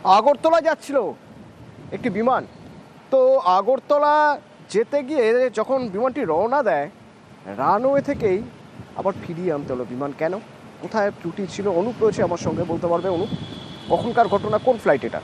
আগরতলা যাচ্ছিল একটি বিমান। তো আগরতলা যেতে গিয়ে যখন বিমানটি রওনা দেয়, রানওয়ে থেকেই আবার ফিরিয়ে আনতে হলো বিমান। কেন, কোথায় ত্রুটি ছিল? অনুপ রয়েছে আমার সঙ্গে, বলতে পারবে অনুপ কখনকার ঘটনা, কোন ফ্লাইট এটা?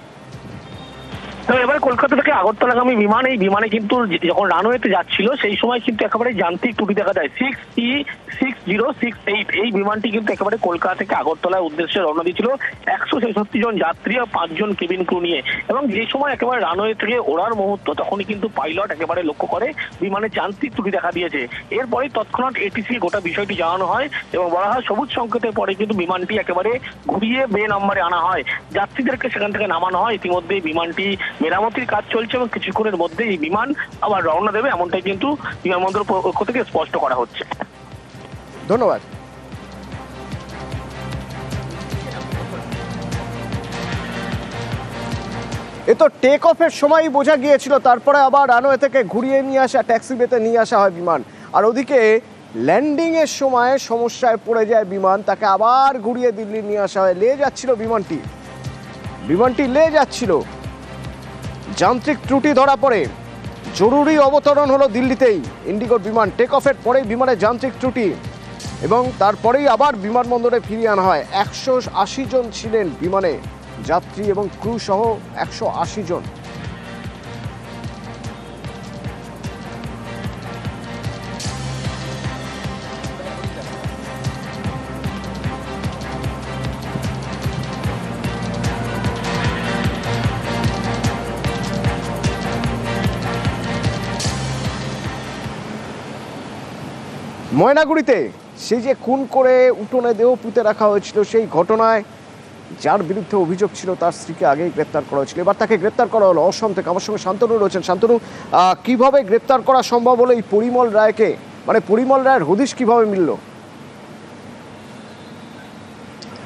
এবার কলকাতা থেকে আগরতলাগামী বিমান, এই বিমানে কিন্তু যখন রানওয়েতে যাচ্ছিল সেই সময় কিন্তু একেবারে যান্ত্রিক ত্রুটি দেখা যায়। 6E6068 এই বিমানটি কিন্তু একেবারে কলকাতা থেকে আগরতলার উদ্দেশ্যে রওনা দিয়েছিল 166 জন যাত্রী আর 5 জন কেবিন ক্রু নিয়ে। এবং যে সময় একেবারে রানওয়ে থেকে ওড়ার মুহূর্ত, তখনই কিন্তু পাইলট একেবারে লক্ষ্য করে বিমানে যান্ত্রিক ত্রুটি দেখা দিয়েছে। এরপরে তৎক্ষণাৎ এটিসি গোটা বিষয়টি জানানো হয় এবং বলা হয় সবুজ সংকেতের পরে কিন্তু বিমানটি একেবারে ঘুরিয়ে বে নম্বরে আনা হয়, যাত্রীদেরকে সেখান থেকে নামানো হয়। ইতিমধ্যে বিমানটি মেরামতির কাজ চলছে এবং কিছুক্ষণের মধ্যে এই বিমান আবার রওনা দেবে, এমনটাই কিন্তু বিমানবন্দর পক্ষ থেকে স্পষ্ট করা হচ্ছে। ধন্যবাদ। এ তো টেক অফের সময় বোঝা গিয়েছিল, তারপরে আবার রানওয়ে থেকে ঘুরিয়ে নিয়ে আসা, ট্যাক্সিওয়েতে নিয়ে আসা হয় বিমান। আর ওদিকে ল্যান্ডিং এর সময় সমস্যায় পড়ে যায় বিমান, তাকে আবার ঘুরিয়ে দিল্লি নিয়ে আসা হয়। লে যাচ্ছিল বিমানটি লে যাচ্ছিল, যান্ত্রিক ত্রুটি ধরা পড়ে জরুরি অবতরণ হলো দিল্লিতেই। ইন্ডিগোর বিমান টেক অফের পরেই বিমানের যান্ত্রিক ত্রুটি এবং তারপরেই আবার বিমানবন্দরে ফিরিয়ে আনা হয়। 180 জন ছিলেন বিমানে, যাত্রী এবং ক্রু সহ 180 জন। ময়নাগুড়িতে সেই যে খুন করে উঠোনে দেহ পুঁতে রাখা হয়েছিল, সেই ঘটনায় যার বিরুদ্ধে অভিযোগ ছিল তার স্ত্রীকে আগেই গ্রেপ্তার করা হয়েছিল, এবার তাকে গ্রেপ্তার করা হলো অসম থেকে। আমার সঙ্গে শান্তনু রয়েছেন। শান্তনু, কিভাবে গ্রেপ্তার করা সম্ভব হলো এই পরিমল রায়কে? মানে পরিমল রায়ের হদিশ কিভাবে মিলল?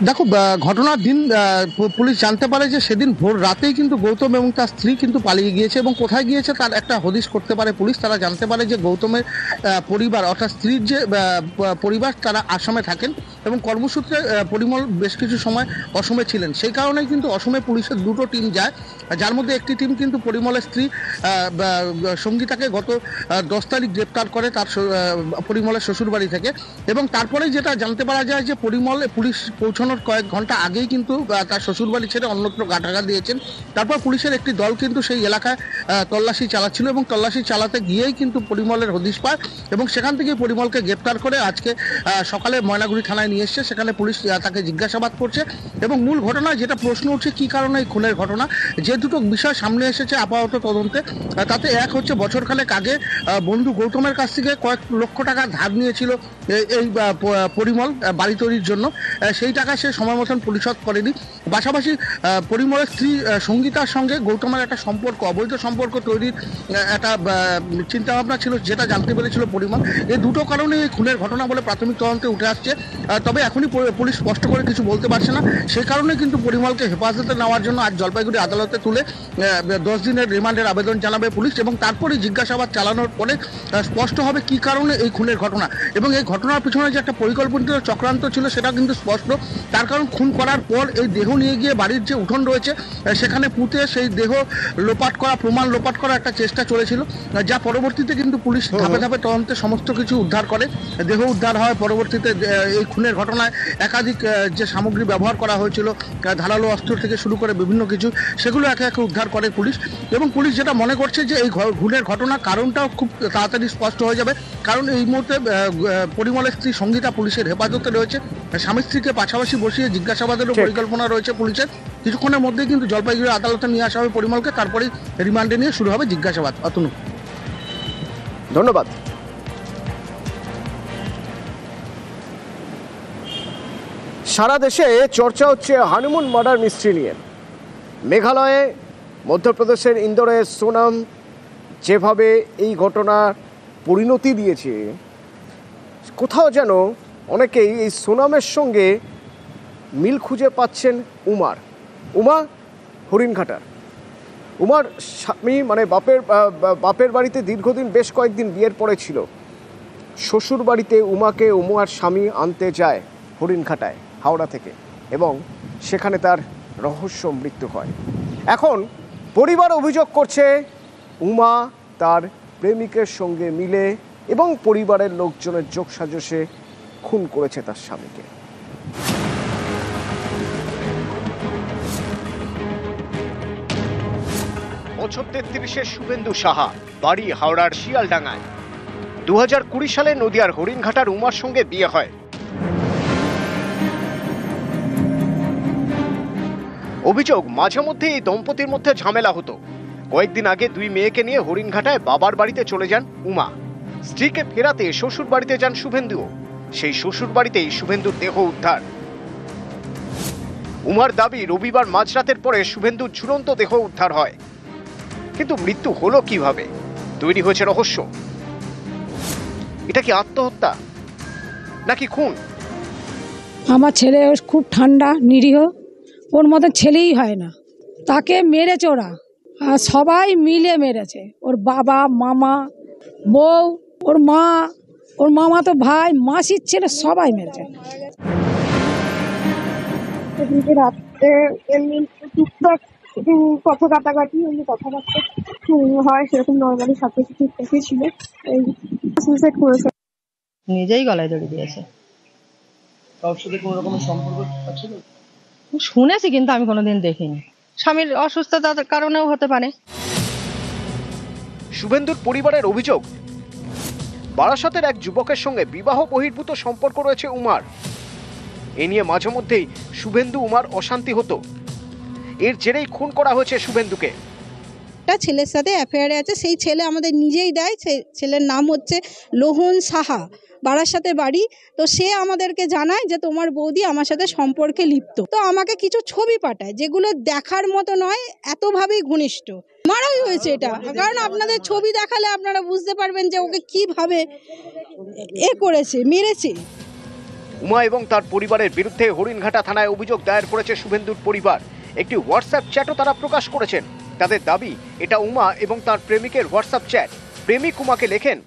দেখো, ঘটনার দিন পুলিশ জানতে পারে যে সেদিন ভোর রাতেই কিন্তু গৌতম এবং তার স্ত্রী কিন্তু পালিয়ে গিয়েছে এবং কোথায় গিয়েছে তার একটা হদিশ করতে পারে পুলিশ। তারা জানতে পারে যে গৌতমের পরিবার অর্থাৎ স্ত্রীর যে পরিবার তারা আসামে থাকেন এবং কর্মসূত্রে পরিমল বেশ কিছু সময় অসমে ছিলেন। সেই কারণেই কিন্তু অসমে পুলিশের দুটো টিম যায়, যার মধ্যে একটি টিম কিন্তু পরিমলের স্ত্রী সঙ্গীতাকে গত 10 তারিখ গ্রেপ্তার করে তার পরিমলের শ্বশুরবাড়ি থেকে। এবং তারপরে যেটা জানতে পারা যায় যে পুলিশ পৌঁছানোর কয়েক ঘন্টা আগেই কিন্তু তার শ্বশুরবাড়ি ছেড়ে অন্যত্র গাঁটাঘাট দিয়েছেন। তারপর পুলিশের একটি দল কিন্তু সেই এলাকায় তল্লাশি চালাচ্ছিল এবং তল্লাশি চালাতে গিয়েই কিন্তু পরিমলের হদিশ পায় এবং সেখান থেকে পরিমলকে গ্রেপ্তার করে আজকে সকালে ময়নাগুড়ি থানায় নিয়ে এসছে। সেখানে পুলিশ তাকে জিজ্ঞাসাবাদ করছে এবং মূল ঘটনা যেটা প্রশ্ন উঠছে কি কারণে এই খুনের ঘটনা, যে দুটো বিষয় সামনে এসেছে আপাতত তদন্তে। তাতে এক হচ্ছে বছরখানেক আগে বন্ধু গৌতমের কাছ থেকে কয়েক লক্ষ টাকা ধার নিয়েছিল এই পরিমল বাড়ি তৈরির জন্য, সেই টাকা সে সময় মতন পরিশোধ করেনি। পাশাপাশি পরিমলের স্ত্রী সঙ্গীতার সঙ্গে গৌতমের একটা সম্পর্ক, অবৈধ সম্পর্ক তৈরির একটা চিন্তাভাবনা ছিল, যেটা জানতে পেরেছিল পরিমল। এই দুটো কারণে এই খুনের ঘটনা বলে প্রাথমিক তদন্তে উঠে আসছে। তবে এখনই পুলিশ স্পষ্ট করে কিছু বলতে পারছে না। সেই কারণে কিন্তু পরিমলকে হেফাজতে নেওয়ার জন্য আজ জলপাইগুড়ি আদালতে তুলে 10 দিনের রিমান্ডের আবেদন জানাবে পুলিশ এবং তারপরে জিজ্ঞাসাবাদ চালানোর পরে স্পষ্ট হবে কি কারণে এই খুনের ঘটনা এবং এই ঘটনার পিছনে যে একটা পরিকল্পিত চক্রান্ত ছিল সেটা কিন্তু স্পষ্ট। তার কারণ খুন করার পর এই দেহ নিয়ে গিয়ে বাড়ির যে উঠোন রয়েছে সেখানে পুঁতে সেই দেহ লোপাট করা, প্রমাণ লোপাট করার একটা চেষ্টা চলেছিল, যা পরবর্তীতে কিন্তু পুলিশ ধাপে ধাপে তদন্তে সমস্ত কিছু উদ্ধার করে। দেহ উদ্ধার হয়, পরবর্তীতে এই খুনের ঘটনায় একাধিক যে সামগ্রী ব্যবহার করা হয়েছিল, ধারালো অস্ত্র থেকে শুরু করে বিভিন্ন কিছু, সেগুলো একে একে উদ্ধার করে পুলিশ। এবং পুলিশ যেটা মনে করছে যে এই খুনের ঘটনা কারণটাও খুব তাড়াতাড়ি স্পষ্ট হয়ে যাবে, কারণ এই মুহূর্তে পরিমলের স্ত্রী সঙ্গীতা পুলিশের হেফাজতে রয়েছে। স্বামী স্ত্রীকে পাশাপাশি বসিয়ে জিজ্ঞাসাবাদেরও পরিকল্পনা রয়েছে পুলিশের। কিছুক্ষণের মধ্যেই কিন্তু জলপাইগুড়ি আদালতে নিয়ে আসা হবে পরিমলকে, তারপরে রিমান্ডে নিয়ে শুরু হবে জিজ্ঞাসাবাদ। অতনু, ধন্যবাদ। সারা দেশে চর্চা হচ্ছে হানিমুন মার্ডার মিস্ট্রি নিয়ে। মেঘালয়ে, মধ্যপ্রদেশের ইন্দোরে সোনাম যেভাবে এই ঘটনার পরিণতি দিয়েছে, কোথাও যেন অনেকেই এই সোনামের সঙ্গে মিল খুঁজে পাচ্ছেন উমা হরিণঘাটার। উমার স্বামী মানে বাপের বাড়িতে দীর্ঘদিন বেশ কয়েকদিন বিয়ের পরে ছিল। শ্বশুর বাড়িতে উমার স্বামী আনতে যায় হরিণঘাটায় হাওড়া থেকে এবং সেখানে তার রহস্য মৃত্যু হয়। এখন পরিবার অভিযোগ করছে উমা তার প্রেমিকের সঙ্গে মিলে এবং পরিবারের লোকজনের যোগসাজশে খুন করেছে তার স্বামীকে। বছর 33-এর শুভেন্দু সাহা, বাড়ি হাওড়ার শিয়ালডাঙ্গায়। 2020 সালে নদিয়ার হরিণঘাটার উমার সঙ্গে বিয়ে হয়। অভিযোগ, মাঝে মধ্যে এই দম্পতির মধ্যে ঝামেলা হতো। কয়েকদিন আগে দুই মেয়েকে নিয়ে হরিণঘাটায় বাবার বাড়িতে চলে যান উমা। স্ত্রীকে ফেরাতে শ্বশুর বাড়িতে যান শুভেন্দুও। সেই শ্বশুর বাড়িতেই শুভেন্দুর দেহ উদ্ধার। উমার দাবি, রবিবার মাঝরাতের পরে শুভেন্দুর ঝুলন্ত দেহ উদ্ধার হয়। কিন্তু মৃত্যু হলো কিভাবে? তৈরি হয়েছে রহস্য। এটা কি আত্মহত্যা নাকি খুন? আমার ছেলে খুব ঠান্ডা নিরীহ, ওর মতো ছেলেই হয় না। তাকে মেরেছে ওরা, আর সবাই মিলে মেরেছে। ওর বাবা, মামা, বউ, ওর মা, ওর মামা তো ভাই, মাসির ছেলে, সবাই মেরেছে। রাত্রে এমনি টুকটাক কথা কাটাকাটি, এমনি কথাবার্তা হয়, সেরকম নর্মালি সব কিছু ঠিকঠাকই ছিল। এই সুইসাইড করেছে, নিজেই গলায় দড়ি দিয়েছে। কারোর সাথে কোনো রকমের সম্পর্ক আছে? শুনেছি, কিন্তু আমি কোনোদিন দেখিনি। স্বামীর অসুস্থতার কারণেও হতে পারে। শুভেন্দুর পরিবারের অভিযোগ, বারাসাতের এক যুবকের সঙ্গে বিবাহ বহির্ভূত সম্পর্ক রয়েছে উমার। এ নিয়ে মাঝে মধ্যেই শুভেন্দু উমার অশান্তি হতো। এর জেরেই খুন করা হয়েছে শুভেন্দুকে। একটা ছেলের সাথে অ্যাফেয়ারে আছে, সেই ছেলে আমাদের নিজেই দেয়। সেই ছেলের নাম হচ্ছে লোহন সাহা, বারাসাতে বাড়ি। তো সে আমাদেরকে জানায় যে তোমার বৌদি আমার সাথে সম্পর্কে লিপ্ত। তো আমাকে কিছু ছবি পাঠায়, যেগুলো দেখার মতো নয়, এতভাবেই ঘনিষ্ঠ। মারাই হয়েছে এটা, কারণ আপনাদের ছবি দেখালে আপনারা বুঝতে পারবেন যে ওকে কিভাবে করেছে, মেরেছে। উমা এবং তার পরিবারের বিরুদ্ধে হরিণঘাটা থানায় অভিযোগ দায়ের করেছে শুভেন্দুর পরিবার। একটি হোয়াটসঅ্যাপ চ্যাটও তারা প্রকাশ করেছেন। তাদের দাবি, এটা উমা এবং তার প্রেমিকের হোয়াটসঅ্যাপ চ্যাট। প্রেমিক উমাকে লেখেন,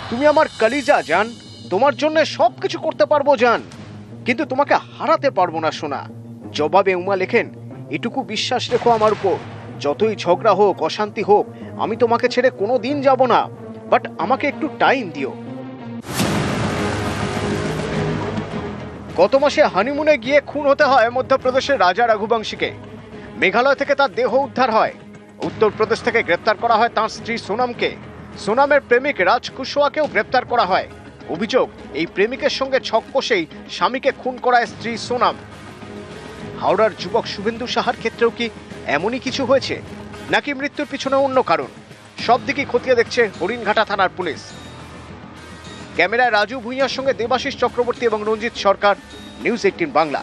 তুমি আমার কলিজা জান, তোমার জন্য সবকিছু করতে পারবো জান, কিন্তু তোমাকে হারাতে পারবো না সোনা। জবাবে উমা লেখেন, এটুকু বিশ্বাস রেখো আমার উপর, যতই ঝগড়া হোক, অশান্তি হোক, আমি তোমাকে ছেড়ে কোনো দিন যাব না, বাট আমাকে একটু টাইম দিও। গত মাসে হানিমুনে গিয়ে খুন হতে হয় মধ্যপ্রদেশের রাজা রঘুবংশীকে। মেঘালয় থেকে তার দেহ উদ্ধার হয়। উত্তরপ্রদেশ থেকে গ্রেপ্তার করা হয় তাঁর স্ত্রী সোনামকে। সোনামের প্রেমিক রাজ কুশওয়াকেও গ্রেপ্তার করা হয়। অভিযোগ, এই প্রেমিকের সঙ্গে ছক কষেই স্বামীকে খুন করায় স্ত্রী সোনাম। হাওড়ার যুবক শুভেন্দু সাহার ক্ষেত্রেও কি এমনই কিছু হয়েছে, নাকি মৃত্যুর পিছনে অন্য কারণ? সব দিকই খতিয়ে দেখছে হরিণঘাটা থানার পুলিশ। ক্যামেরায় রাজু ভূঁইয়ার সঙ্গে দেবাশিস চক্রবর্তী এবং রঞ্জিত সরকার, নিউজ 18 বাংলা।